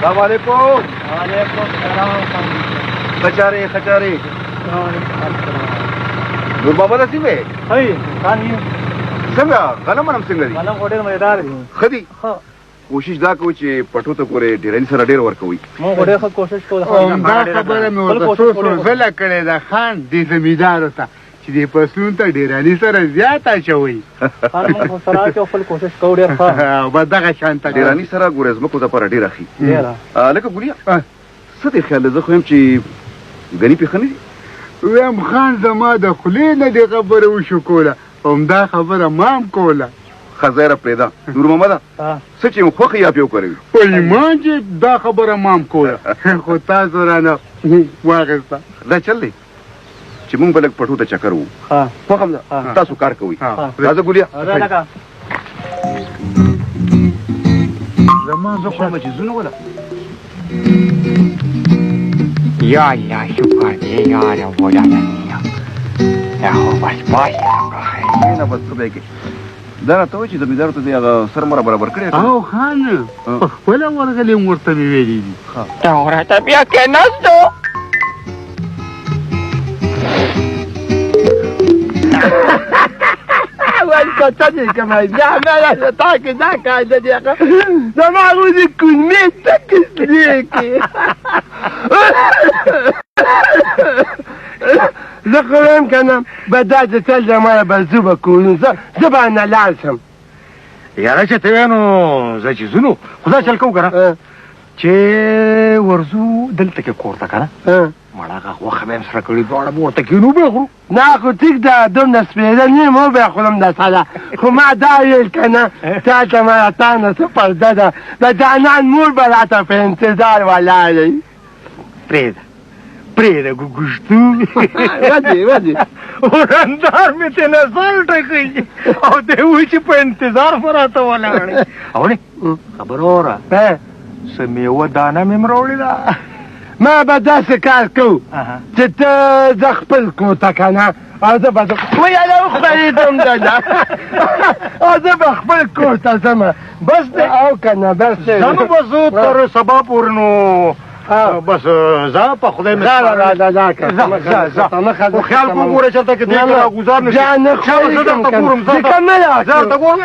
السلام علیکم. وعلیکم السلام. خچارې خچارې نور بابا نصیب دی. هی خان یو څنګه غنم څنګه دي؟ غنم خو ډېر مزیدار دي. ښه دي. کوشش دا کوو چې پټو ته پورې ډېراني سره ډېر ورکوئ. موږ ډېر ښه کوشش کوو. دا خبره مې ورته څو ځله کړې ده خان دې زمیندارو ته چې دې فصلونو ته ډېراني سره زیات اچوئ. خان موږ خو سره اچوو، خپل کوشش کوو ډېر ښه. بس دغه شان ته ډېراني سره ګوره زمکو دپاره ډېره ښي. ډېره لکه ګولیا څه دې خیال دی؟ زه خو یم چې ګني پې ښه نه دي. ویم خان زما د خولې نه دې خبره وشو کوله، همدا خبره ما هم کوله. ښه ځای را پرېږده نور محمده، څه چې یم خوښ یې یا پې وکړوي. وایي ما چې دا خبره ما هم کوله، خو تاسو رانه واخېسته. دا چل دی چې مونږ به لږ پټو ته چکر وو. خوښ هم ده تاسو کار کوئ. راځه ګولیا. زما زه خورم چې زونه وله. یا الله شکر دی یاره ولادنیا یا خو بس باشه نه بس څه به یې کوې؟ دا راته وایي چې زمیندارو ته دې هغه سر مره برابر کړی. او خان په خپله ورغلې ورته مې ویلي دي. ته ورته بیا کېناستو والكتني كما يعمل طاق ذاك هذا ما عاوز يكون ميتك ليكي ذكرهم كان بدأت تسلم على بزوبة كون زبانا لازم يا رجل تبينو زي زنو خدا چل کو کنه چې ورزو دلته کې کوړه کنه مړه غوخه به سره کړی دوړه ورته کینو به خو نه خو ټیک ده دومره سپېده نه مو به خورم د ساله خو ما دا ویل کنه تا ته ما تا نه څه پرده ده د جانان مور به راته په انتظار ولاړی. پرېږده ګوګشتو ودې ورندار مې ته نظر ټکوي او دی وایي چې په انتظار به راته ولاړی. اونې خبره وره څه میوه دانه مې م راوړې ده. ما به داسې کار کوو چې ته زه خپل کور ته کنه او زه به ویله وخورېدم دله او زه به خپل کور ته ځمه بس دی او کنه بس دی. نو بس تر سبا پورې نو بس ځه په خدای مې خو خیال کو ګوره چېرته کې دې کې راګوزار نه شي. زه درته ګورم زه درته ګورم.